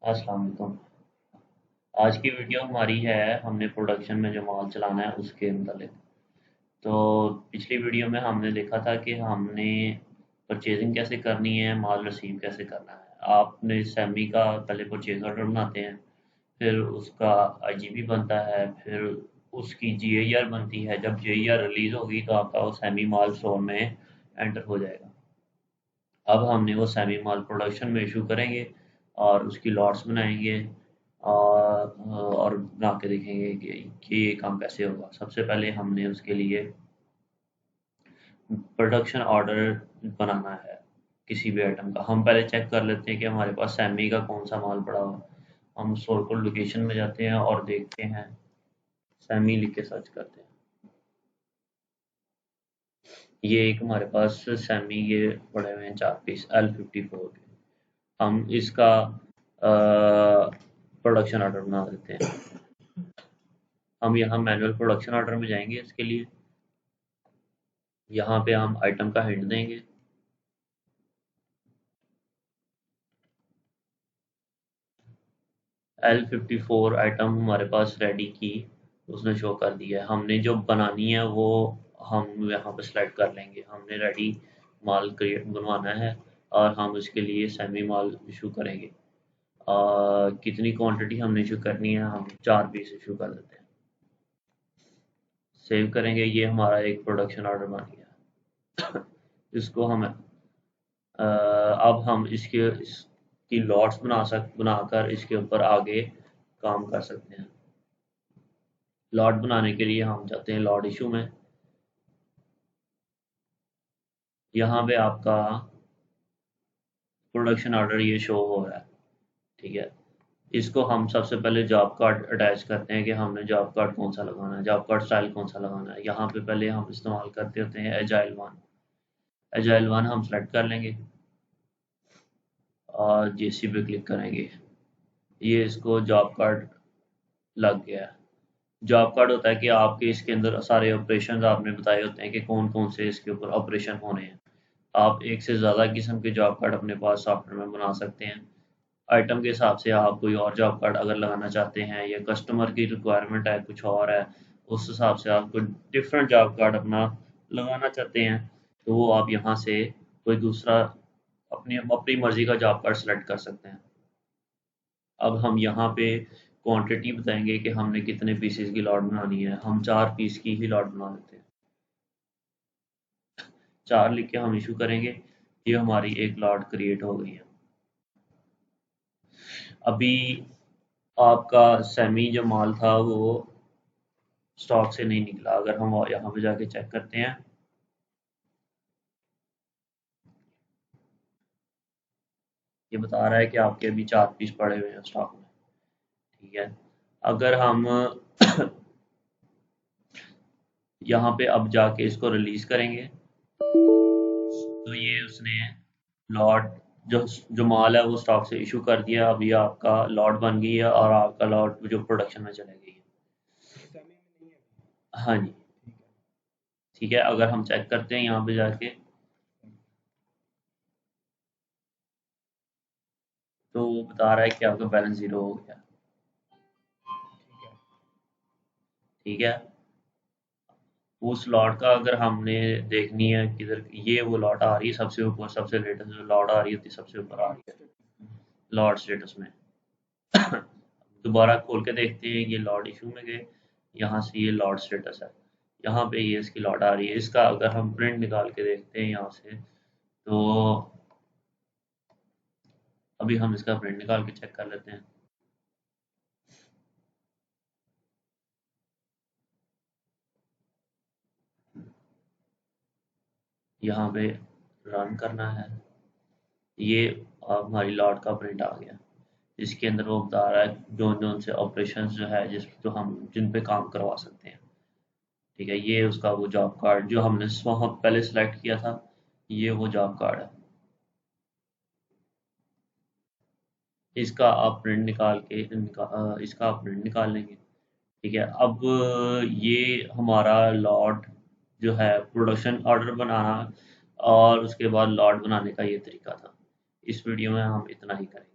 अस्सलाम वालेकुम। आज की वीडियो हमारी है, हमने प्रोडक्शन में जो माल चलाना है उसके मतलब। तो पिछली वीडियो में हमने देखा था कि हमने परचेजिंग कैसे करनी है, माल रिसीव कैसे करना है। आपने सेमी का पहले परचेज ऑर्डर बनाते हैं, फिर उसका आईजीबी बनता है, फिर उसकी जीएईआर बनती है। जब जीएईआर रिलीज़ होगी तो आपका वो सेमी माल स्टोर में एंटर हो जाएगा। अब हमने वो सेमी माल प्रोडक्शन में इशू करेंगे और उसकी लॉट्स बनाएंगे और बना के देखेंगे कि ये काम कैसे होगा। सबसे पहले हमने उसके लिए प्रोडक्शन ऑर्डर बनाना है किसी भी आइटम का। हम पहले चेक कर लेते हैं कि हमारे पास सेमी का कौन सा माल पड़ा हुआ। हम स्टोर कोड लोकेशन में जाते हैं और देखते हैं, सेमी लिख के सर्च करते हैं। ये एक हमारे पास सेमी ये पड़े हुए हैं 4 पीस L54 के। हम इसका प्रोडक्शन ऑर्डर बना देते हैं। हम यहाँ मैनुअल प्रोडक्शन ऑर्डर में जाएंगे। इसके लिए यहाँ पे हम आइटम का हिंट देंगे। L54 आइटम हमारे पास रेडी की, उसने शो कर दिया है। हमने जो बनानी है वो हम यहाँ पे सिलेक्ट कर लेंगे। हमने रेडी माल क्रिएट बनवाना है और हम इसके लिए सेमी माल इशू करेंगे। कितनी क्वांटिटी हमने इशू करनी है, हम 4 पीस इशू कर देते हैं। सेव करेंगे। ये हमारा एक प्रोडक्शन ऑर्डर बन गया। इसको हम अब हम इसकी लॉट्स बनाकर इसके ऊपर आगे काम कर सकते हैं। लॉट बनाने के लिए हम जाते हैं लॉट इशू में। यहाँ पे आपका प्रोडक्शन ऑर्डर ये शो हो रहा है, ठीक है। इसको हम सबसे पहले जॉब कार्ड अटैच करते हैं कि हमने जॉब कार्ड कौन सा लगाना है, जॉब कार्ड स्टाइल कौन सा लगाना है। यहाँ पे पहले हम इस्तेमाल करते होते हैं एजाइल वन हम सेलेक्ट कर लेंगे और जेसी पे क्लिक करेंगे। ये इसको जॉब कार्ड लग गया है। जॉब कार्ड होता है कि आपके इसके अंदर सारे ऑपरेशन आपने बताए होते हैं कि कौन कौन से इसके ऊपर ऑपरेशन होने हैं। आप एक से ज़्यादा किस्म के जॉब कार्ड अपने पास सॉफ्टवेयर में बना सकते हैं। आइटम के हिसाब से आप कोई और जॉब कार्ड अगर लगाना चाहते हैं या कस्टमर की रिक्वायरमेंट है कुछ और है, उस हिसाब से आप कोई डिफरेंट जॉब कार्ड अपना लगाना चाहते हैं, तो वो आप यहाँ से कोई दूसरा अपनी अपनी मर्जी का जॉब कार्ड सेलेक्ट कर सकते हैं। अब हम यहाँ पे क्वांटिटी बताएंगे कि हमने कितने पीसेस की लॉट बनानी है। हम 4 पीस की ही लॉट बना देते हैं। 4 लिख के हम इशू करेंगे। ये हमारी एक लॉट क्रिएट हो गई है। अभी आपका सेमी जो माल था वो स्टॉक से नहीं निकला। अगर हम यहाँ पे जाके चेक करते हैं, ये बता रहा है कि आपके अभी 4 पीस पड़े हुए हैं स्टॉक में, ठीक है। अगर हम यहाँ पे अब जाके इसको रिलीज करेंगे तो ये उसने लॉट जो जो माल है वो स्टॉक से इशू कर दिया। अभी आपका लॉट बन गई है और आपका लॉट जो प्रोडक्शन में चले गई है। हाँ जी, ठीक है। अगर हम चेक करते हैं यहाँ पे जाके, तो वो बता रहा है कि आपका बैलेंस 0 हो गया, ठीक है। उस लॉट का अगर हमने देखनी है किधर, ये वो लॉट आ रही है सबसे ऊपर, सबसे लेटेस्ट जो लॉट आ रही होती है सबसे ऊपर आ रही है लॉट स्टेटस में। दोबारा खोल के देखते हैं, ये लॉट इशू में गए, यहाँ से ये लॉट स्टेटस है, यहाँ पे ये इसकी लॉट आ रही है। इसका अगर हम प्रिंट निकाल के देखते हैं यहाँ से, तो अभी हम इसका प्रिंट निकाल के चेक कर लेते हैं। यहाँ पे रन करना है। ये हमारी लॉट का प्रिंट आ गया। इसके अंदर वो बता रहा है जो जो से ऑपरेशन जो है जो हम जिन पे काम करवा सकते हैं, ठीक है। ये उसका वो जॉब कार्ड जो हमने वहाँ पहले सेलेक्ट किया था, ये वो जॉब कार्ड है। इसका आप प्रिंट इसका आप प्रिंट निकाल लेंगे, ठीक है। अब ये हमारा लॉट जो है प्रोडक्शन ऑर्डर बनाना और उसके बाद लॉट बनाने का ये तरीका था। इस वीडियो में हम इतना ही करेंगे।